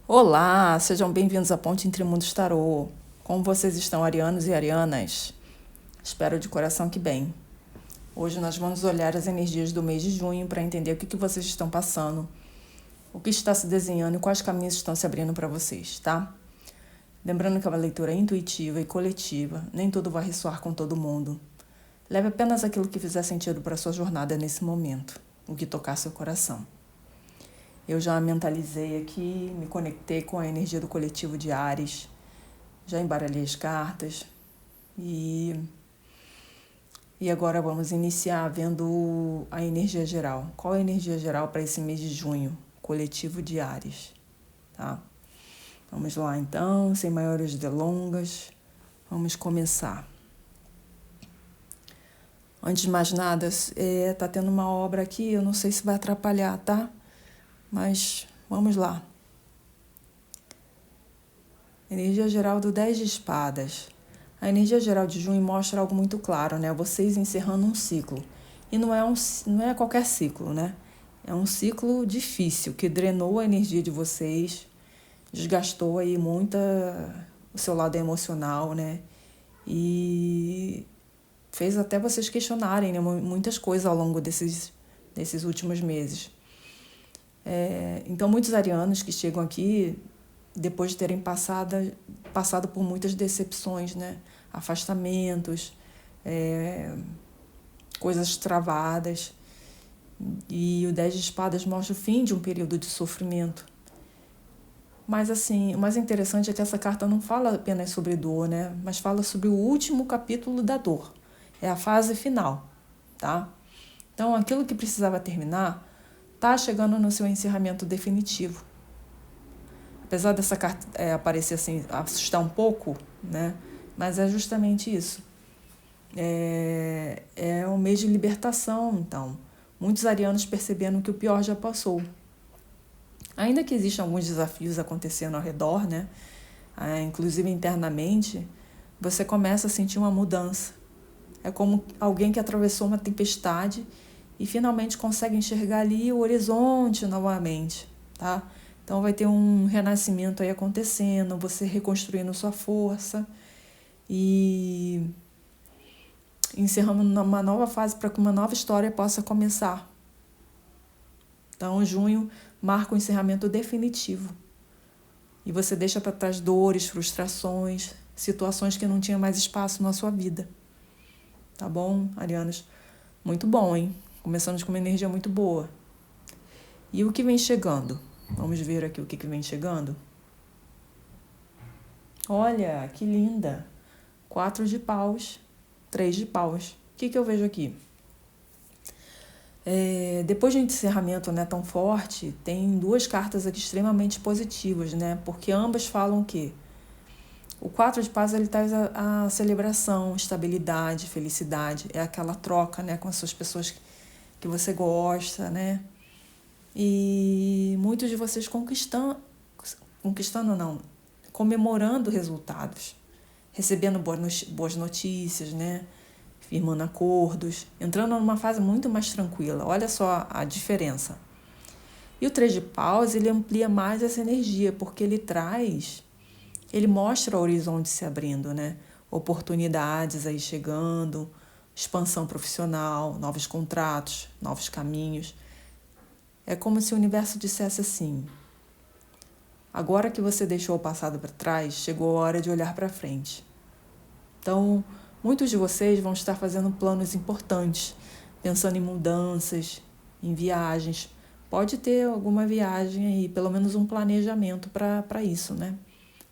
Olá, sejam bem-vindos à Ponte Entre Mundos Tarô. Como vocês estão, arianos e arianas? Espero de coração que bem. Hoje nós vamos olhar as energias do mês de junho para entender o que vocês estão passando, o que está se desenhando e quais caminhos estão se abrindo para vocês, tá? Lembrando que é uma leitura intuitiva e coletiva, nem tudo vai ressoar com todo mundo. Leve apenas aquilo que fizer sentido para a sua jornada nesse momento, o que tocar seu coração. Eu já mentalizei aqui, me conectei com a energia do coletivo de Áries, já embaralhei as cartas e agora vamos iniciar vendo a energia geral. Qual é a energia geral para esse mês de junho, coletivo de Áries, tá? Vamos lá então, sem maiores delongas, vamos começar. Antes de mais nada, tá tendo uma obra aqui, eu não sei se vai atrapalhar, tá? Mas vamos lá. Energia geral do 10 de espadas. A energia geral de junho mostra algo muito claro, né? Vocês encerrando um ciclo. E não é qualquer ciclo, né? É um ciclo difícil, que drenou a energia de vocês, desgastou aí muito o seu lado emocional, né? E fez até vocês questionarem, né, muitas coisas ao longo desses últimos meses. Então, muitos arianos que chegam aqui, depois de terem passado por muitas decepções, né? Afastamentos, coisas travadas. E o 10 de espadas mostra o fim de um período de sofrimento. Mas, assim, o mais interessante é que essa carta não fala apenas sobre dor, né? Mas fala sobre o último capítulo da dor. É a fase final, tá? Então, aquilo que precisava terminar está chegando no seu encerramento definitivo. Apesar dessa carta aparecer assim, assustar um pouco, né? Mas é justamente isso. É um mês de libertação, então. Muitos arianos percebendo que o pior já passou. Ainda que existam alguns desafios acontecendo ao redor, né? Inclusive internamente, você começa a sentir uma mudança. É como alguém que atravessou uma tempestade e finalmente consegue enxergar ali o horizonte novamente, tá? Então vai ter um renascimento aí acontecendo, você reconstruindo sua força e encerrando uma nova fase para que uma nova história possa começar. Então, junho marca o encerramento definitivo. E você deixa para trás dores, frustrações, situações que não tinham mais espaço na sua vida. Tá bom, arianos? Muito bom, hein? Começamos com uma energia muito boa. E o que vem chegando? Vamos ver aqui o que vem chegando. Olha, que linda! 4 de paus, 3 de paus. O que eu vejo aqui? Depois de um encerramento, né, tão forte, tem 2 cartas aqui extremamente positivas, né? Porque ambas falam que o 4 de paus ele traz a celebração, estabilidade, felicidade. É aquela troca, né, com as suas pessoas que você gosta, né? E muitos de vocês comemorando resultados, recebendo boas notícias, né? Firmando acordos, entrando numa fase muito mais tranquila. Olha só a diferença. E o 3 de paus, ele amplia mais essa energia, porque ele mostra o horizonte se abrindo, né? Oportunidades aí chegando, expansão profissional, novos contratos, novos caminhos. É como se o universo dissesse assim: agora que você deixou o passado para trás, chegou a hora de olhar para frente. Então, muitos de vocês vão estar fazendo planos importantes, pensando em mudanças, em viagens. Pode ter alguma viagem aí, pelo menos um planejamento para isso, né?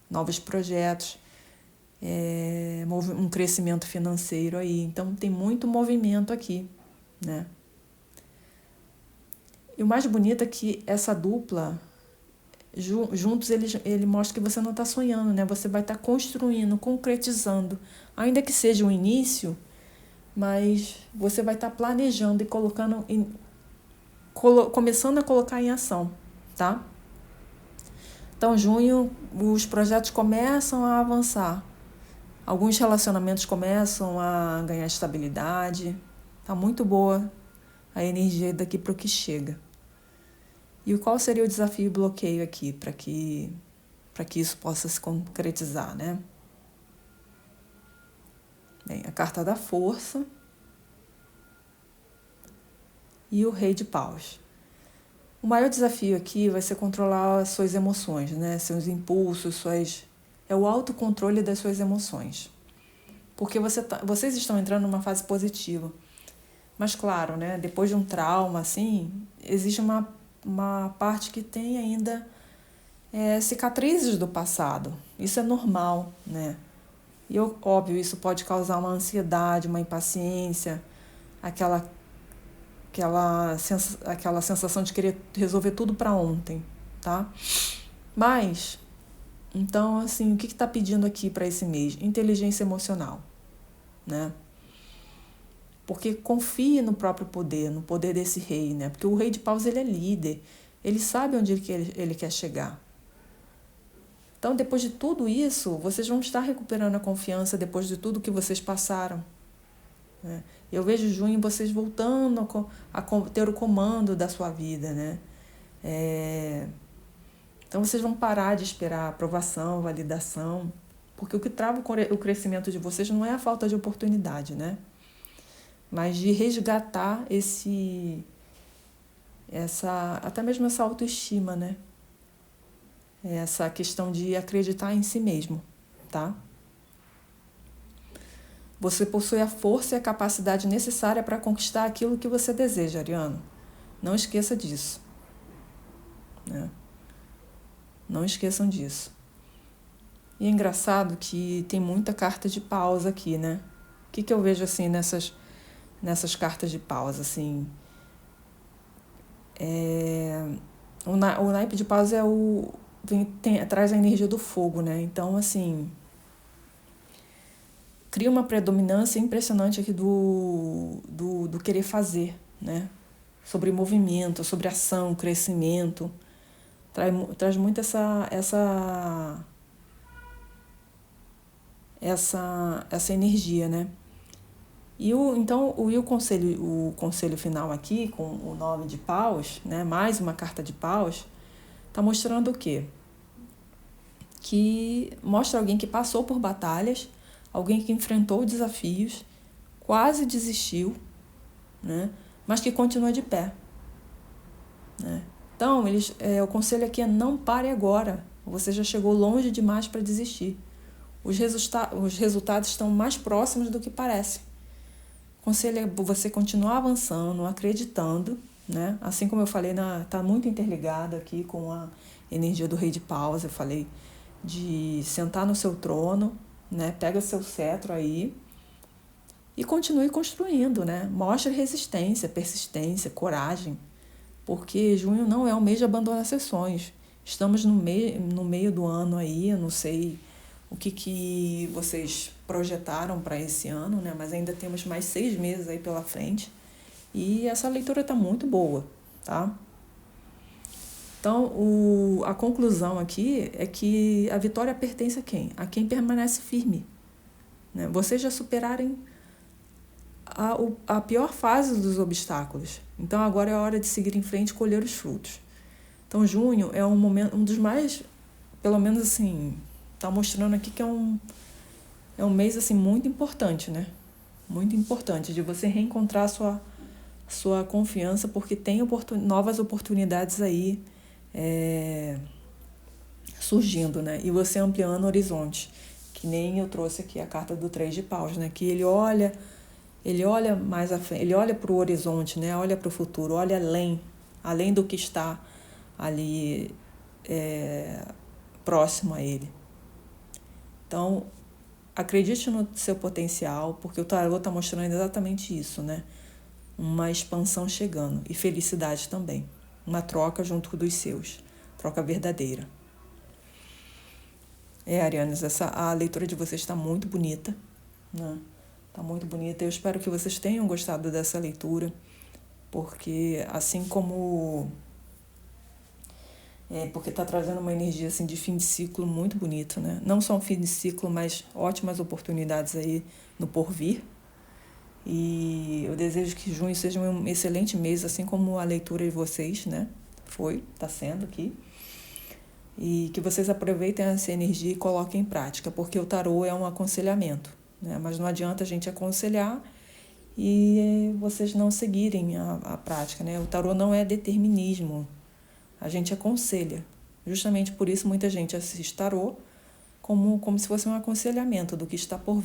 Novos projetos, um crescimento financeiro aí. Então, tem muito movimento aqui, né? E o mais bonito é que essa dupla, juntos, ele mostra que você não está sonhando, né? Você vai estar construindo, concretizando. Ainda que seja um início, mas você vai estar planejando e começando a colocar em ação, tá? Então, junho, os projetos começam a avançar. Alguns relacionamentos começam a ganhar estabilidade. Tá muito boa a energia daqui para o que chega. E qual seria o desafio e bloqueio aqui para que para que isso possa se concretizar, né? Bem, a carta da força e o rei de paus. O maior desafio aqui vai ser controlar as suas emoções, né? Seus impulsos, é o autocontrole das suas emoções. Porque vocês estão entrando numa fase positiva. Mas claro, né? Depois de um trauma, assim, existe uma parte que tem ainda cicatrizes do passado. Isso é normal, né? E óbvio, isso pode causar uma ansiedade, uma impaciência, aquela sensação de querer resolver tudo para ontem, tá? Mas, então, assim, o que está pedindo aqui para esse mês? Inteligência emocional, né? Porque confie no próprio poder, no poder desse rei, né? Porque o rei de paus, ele é líder, ele sabe onde ele quer chegar. Então, depois de tudo isso, vocês vão estar recuperando a confiança depois de tudo que vocês passaram, né? Eu vejo junho vocês voltando a ter o comando da sua vida, né? Então, vocês vão parar de esperar aprovação, validação, porque o que trava o crescimento de vocês não é a falta de oportunidade, né? Mas de resgatar até mesmo essa autoestima, né? Essa questão de acreditar em si mesmo, tá? Você possui a força e a capacidade necessária para conquistar aquilo que você deseja, Ariano. Não esqueça disso, né? Não esqueçam disso. E é engraçado que tem muita carta de paus aqui, né? O que eu vejo assim nessas cartas de paus, assim? O naipe de paus traz a energia do fogo, né? Então, assim, cria uma predominância impressionante aqui do querer fazer, né? Sobre movimento, sobre ação, crescimento. Traz muito essa energia, né? E o conselho final aqui, com o 9 de paus, né? Mais uma carta de paus, tá mostrando o quê? Que mostra alguém que passou por batalhas, alguém que enfrentou desafios, quase desistiu, né? Mas que continua de pé, né? Então, o conselho aqui é não pare agora. Você já chegou longe demais para desistir. Os resultados estão mais próximos do que parece. O conselho é você continuar avançando, acreditando, né? Assim como eu falei, tá muito interligado aqui com a energia do rei de paus. Eu falei de sentar no seu trono, né? Pega seu cetro aí e continue construindo, né? Mostre resistência, persistência, coragem, porque junho não é o mês de abandonar seus sonhos. Estamos no meio do ano aí, eu não sei o que vocês projetaram para esse ano, né? Mas ainda temos mais 6 meses aí pela frente e essa leitura está muito boa, tá? Então, a conclusão aqui é que a vitória pertence a quem? A quem permanece firme, né? Vocês já superaram a pior fase dos obstáculos. Então, agora é a hora de seguir em frente e colher os frutos. Então, junho é um momento, um dos mais, pelo menos assim, tá mostrando aqui que é um mês assim muito importante, né? Muito importante de você reencontrar sua confiança, porque tem novas oportunidades aí surgindo, né? E você ampliando o horizonte, que nem eu trouxe aqui a carta do 3 de paus, né? Que ele olha mais à frente, ele olha para o horizonte, né? Olha para o futuro, olha além do que está ali próximo a ele. Então, acredite no seu potencial, porque o tarô está mostrando exatamente isso, né? Uma expansão chegando e felicidade também. Uma troca junto dos seus, troca verdadeira. Arianes, a leitura de vocês está muito bonita, né? Está muito bonita. Eu espero que vocês tenham gostado dessa leitura, porque assim como... porque está trazendo uma energia assim, de fim de ciclo muito bonito, né? Não só um fim de ciclo, mas ótimas oportunidades aí no porvir. E eu desejo que junho seja um excelente mês, assim como a leitura de vocês, né? Está sendo aqui. E que vocês aproveitem essa energia e coloquem em prática, porque o tarô é um aconselhamento, né? Mas não adianta a gente aconselhar e vocês não seguirem a prática, né? O tarô não é determinismo, a gente aconselha. Justamente por isso muita gente assiste tarô como se fosse um aconselhamento do que está por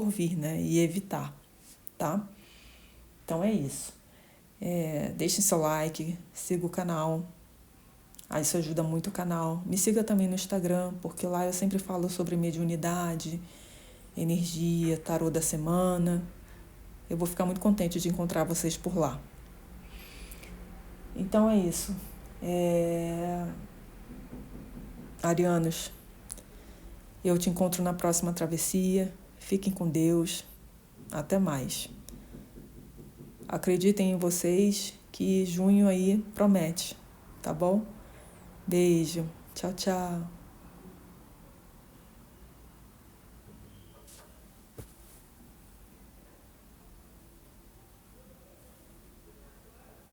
vir, né? E evitar, tá? Então é isso. Deixem seu like, siga o canal. Isso ajuda muito o canal. Me siga também no Instagram, porque lá eu sempre falo sobre mediunidade, energia, tarô da semana. Eu vou ficar muito contente de encontrar vocês por lá. Então é isso. Arianos, eu te encontro na próxima travessia. Fiquem com Deus. Até mais. Acreditem em vocês que junho aí promete, tá bom? Beijo. Tchau, tchau.